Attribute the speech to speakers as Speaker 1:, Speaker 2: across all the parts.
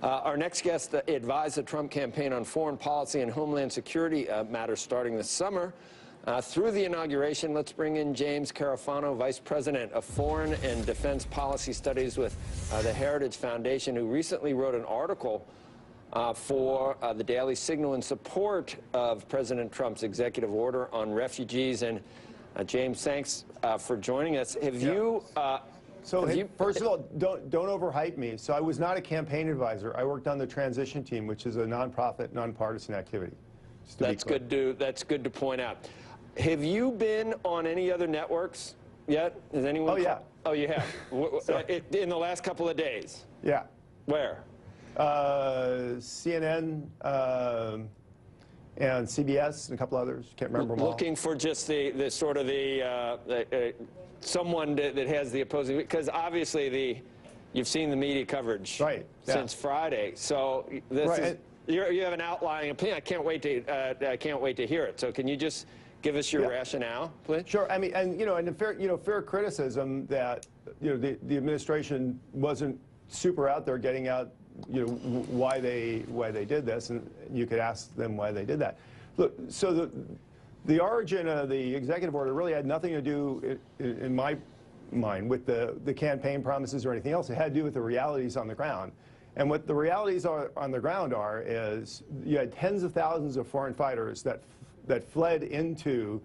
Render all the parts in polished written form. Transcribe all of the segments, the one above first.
Speaker 1: Our next guest advised the Trump campaign on foreign policy and homeland security matters starting this summer. Through the inauguration, let's bring in James Carafano, Vice President of Foreign and Defense Policy Studies with the Heritage Foundation, who recently wrote an article for the Daily Signal in support of President Trump's executive order on refugees. And James, thanks for joining us. Have you...
Speaker 2: First of all, don't overhype me. So I was not a campaign advisor. I worked on the transition team, which is a nonprofit, nonpartisan activity.
Speaker 1: That's good to point out. Have you been on any other networks yet? Has anyone?
Speaker 2: Oh yeah.
Speaker 1: Oh, you have. In the last couple of days.
Speaker 2: Yeah.
Speaker 1: Where?
Speaker 2: CNN and CBS and a couple others. Can't remember them all.
Speaker 1: Looking for just the sort of someone that has the opposing, because obviously you've seen the media coverage since Friday. So this is. You have an outlying opinion. I can't wait to hear it. So can you just give us your rationale, please?
Speaker 2: Sure. I mean, and fair criticism that the administration wasn't super out there getting out why they did this, and you could ask them why they did that. Look, so the origin of the executive order really had nothing to do, in my mind, with the campaign promises or anything else. It had to do with the realities on the ground. And what the realities on the ground is you had tens of thousands of foreign fighters that fled into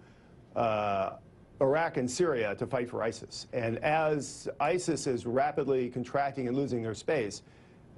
Speaker 2: Iraq and Syria to fight for ISIS. And as ISIS is rapidly contracting and losing their space,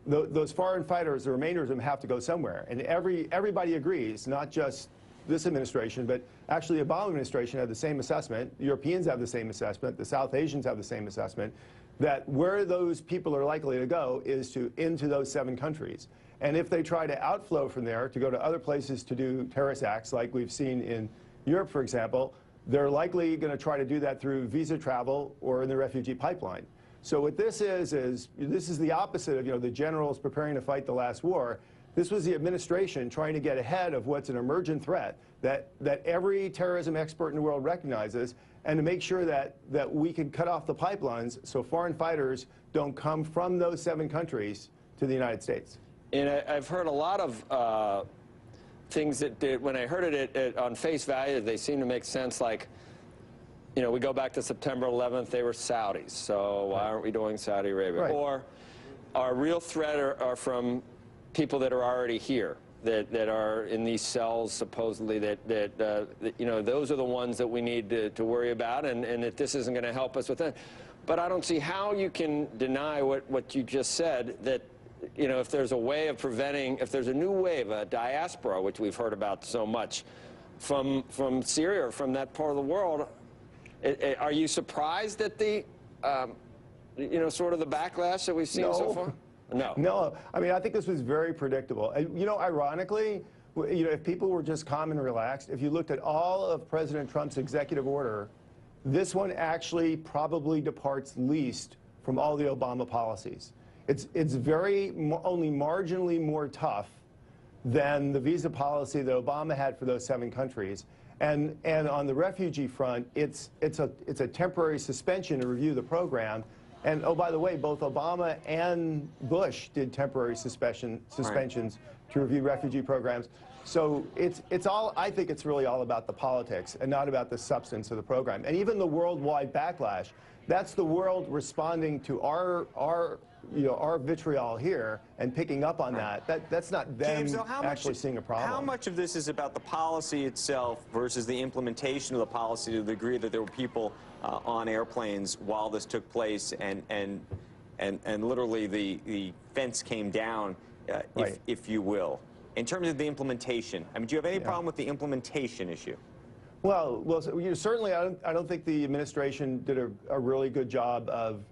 Speaker 2: those foreign fighters, the remainder of them, have to go somewhere. And everybody agrees, not just this administration, but actually the Obama administration had the same assessment. Europeans have the same assessment. The South Asians have the same assessment, that where those people are likely to go is into those 7 countries. And if they try to outflow from there to go to other places to do terrorist acts, like we've seen in Europe, for example, they're likely going to try to do that through visa travel or in the refugee pipeline. So what this is this is the opposite of the generals preparing to fight the last war. This was the administration trying to get ahead of what's an emergent threat that every terrorism expert in the world recognizes, and to make sure that we can cut off the pipelines so foreign fighters don't come from those 7 countries to the United States.
Speaker 1: And I've heard a lot of things that when I heard it on face value, they seem to make sense. Like, we go back to September 11th, they were Saudis, so why aren't we doing Saudi Arabia?
Speaker 2: Right.
Speaker 1: Or our real threat are from people that are already here, that are in these cells, supposedly, that those are the ones that we need to worry about, and that this isn't going to help us with that. But I don't see how you can deny what you just said, that if there's a way of preventing, if there's a new wave, a diaspora, which we've heard about so much, from Syria or from that part of the world, are you surprised at the sort of the backlash that we've seen so far? No.
Speaker 2: No. I mean, I think this was very predictable. Ironically, if people were just calm and relaxed, if you looked at all of President Trump's executive order, this one actually probably departs least from all the Obama policies. It's only marginally more tough than the visa policy that Obama had for those 7 countries. And on the refugee front, it's a temporary suspension to review the program. And oh, by the way, both Obama and Bush did temporary suspensions to review refugee programs. So I think it's really all about the politics and not about the substance of the program. And even the worldwide backlash, that's the world responding to our vitriol here and picking up on that. That's not them
Speaker 3: James,
Speaker 2: actually seeing a problem.
Speaker 3: How much of this is about the policy itself versus the implementation of the policy, to the degree that there were people on airplanes while this took place, and literally the fence came down, if you will? In terms of the implementation, I mean, do you have any problem with the implementation issue?
Speaker 2: Well, certainly I don't think the administration did a really good job of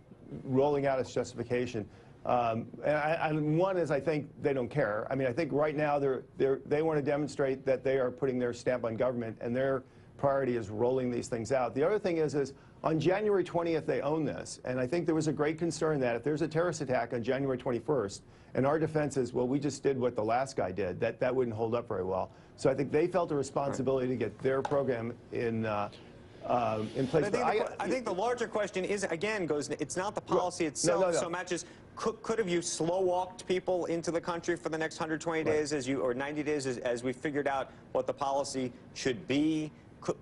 Speaker 2: rolling out its justification. And one is, I think they don't care. I mean, I think right now they want to demonstrate that they are putting their stamp on government, and their priority is rolling these things out. The other thing is on January 20th, they own this. And I think there was a great concern that if there's a terrorist attack on January 21st, and our defense is, well, we just did what the last guy did, that wouldn't hold up very well. So I think they felt a responsibility to get their program in place.
Speaker 3: I think the larger question is, again, it's not the policy itself so much as could have you slow-walked people into the country for the next 120 days or 90 days as we figured out what the policy should be?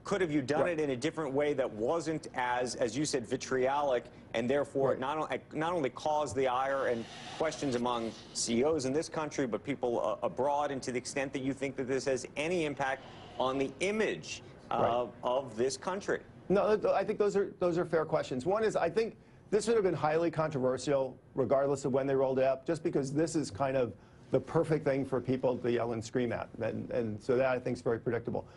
Speaker 3: Could have you done it in a different way that wasn't as you said, vitriolic, and therefore not only caused the ire and questions among CEOs in this country, but people abroad, and to the extent that you think that this has any impact on the image of this country?
Speaker 2: No, I think those are fair questions. One is, I think this would have been highly controversial, regardless of when they rolled it up, just because this is kind of the perfect thing for people to yell and scream at, and so that I think is very predictable.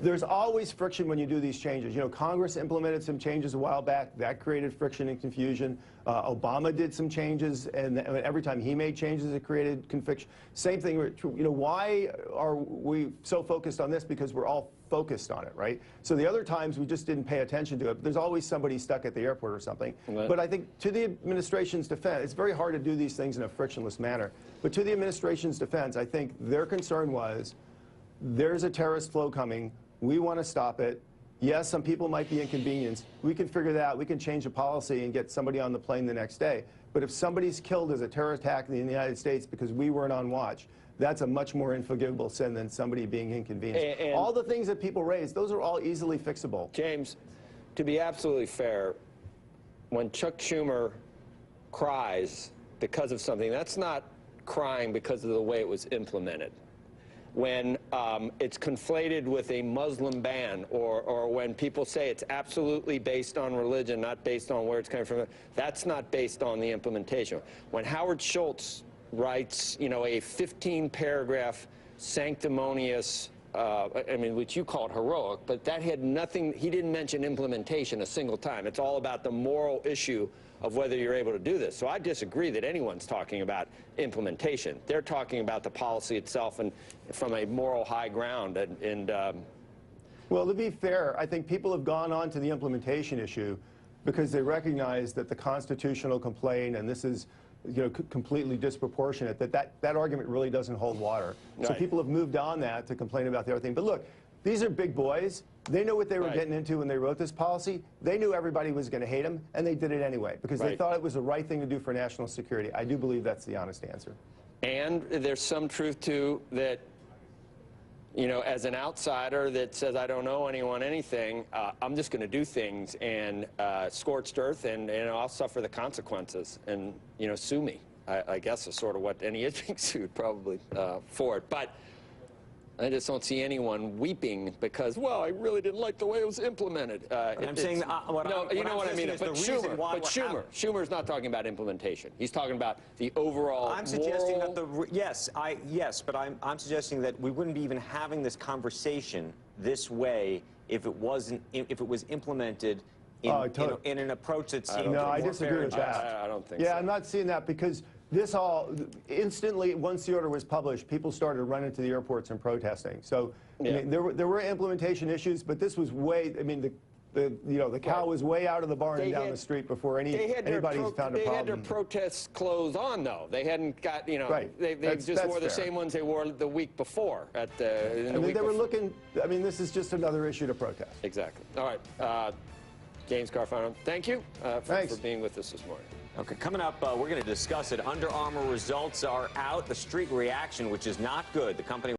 Speaker 2: There's always friction when you do these changes. You know, Congress implemented some changes a while back. That created friction and confusion. Obama did some changes, and every time he made changes, it created conviction. Same thing. You know, why are we so focused on this? Because we're all focused on it, right? So the other times we just didn't pay attention to it. There's always somebody stuck at the airport or something. But I think, to the administration's defense, it's very hard to do these things in a frictionless manner. But to the administration's defense, I think their concern was, there's a terrorist flow coming. We want to stop it. Yes, some people might be inconvenienced. We can figure that out. We can change the policy and get somebody on the plane the next day. But if somebody's killed as a terror attack in the United States because we weren't on watch, that's a much more unforgivable sin than somebody being inconvenienced. And all the things that people raise, those are all easily fixable.
Speaker 1: James, to be absolutely fair, when Chuck Schumer cries because of something, that's not crying because of the way it was implemented. When it's conflated with a Muslim ban, or when people say it's absolutely based on religion, not based on where it's coming from, that's not based on the implementation. When Howard Schultz writes, you know, a 15-paragraph sanctimonious, I mean, which you called heroic, but that had nothing, he didn't mention implementation a single time. It's all about the moral issue of whether you're able to do this. So I disagree that anyone's talking about implementation. They're talking about the policy itself and from a moral high ground.
Speaker 2: Well, to be fair, I think people have gone on to the implementation issue because they recognize that the constitutional complaint, and this is, you know, completely disproportionate, that argument really doesn't hold water. So people have moved on that to complain about the other thing. But look, these are big boys. They know what they were getting into when they wrote this policy. They knew everybody was going to hate them, and they did it anyway because they thought it was the right thing to do for national security. I do believe that's the honest answer. And
Speaker 1: there's some truth to that, you know, as an outsider that says, I don't know anything, I'm just going to do things and scorched earth, and I'll suffer the consequences and, you know, sue me. I guess is sort of what any is being sued probably for it. But I just don't see anyone weeping because, well, I really didn't like the way it was implemented.
Speaker 3: I'm saying,
Speaker 1: you know what I mean. But Schumer's not talking about implementation. He's talking about the overall.
Speaker 3: I'm suggesting that yes, but I'm suggesting that we wouldn't be even having this conversation this way if it was implemented in an approach that seemed
Speaker 2: I disagree with that.
Speaker 1: I don't think so.
Speaker 2: Yeah, I'm not seeing that because this all, instantly, once the order was published, people started running to the airports and protesting. So I mean, there were implementation issues, but this was way, I mean, the cow was way out of the barn and down the street before anybody found a problem.
Speaker 1: They had their protest clothes on, though. They hadn't got, you know, they just wore the same ones they wore the week before. They
Speaker 2: were looking, I mean, this is just another issue to protest.
Speaker 1: Exactly. All right. James Carafano, thank you for being with us this morning.
Speaker 3: Okay, coming up, we're going to discuss it. Under Armour results are out. The street reaction, which is not good. The company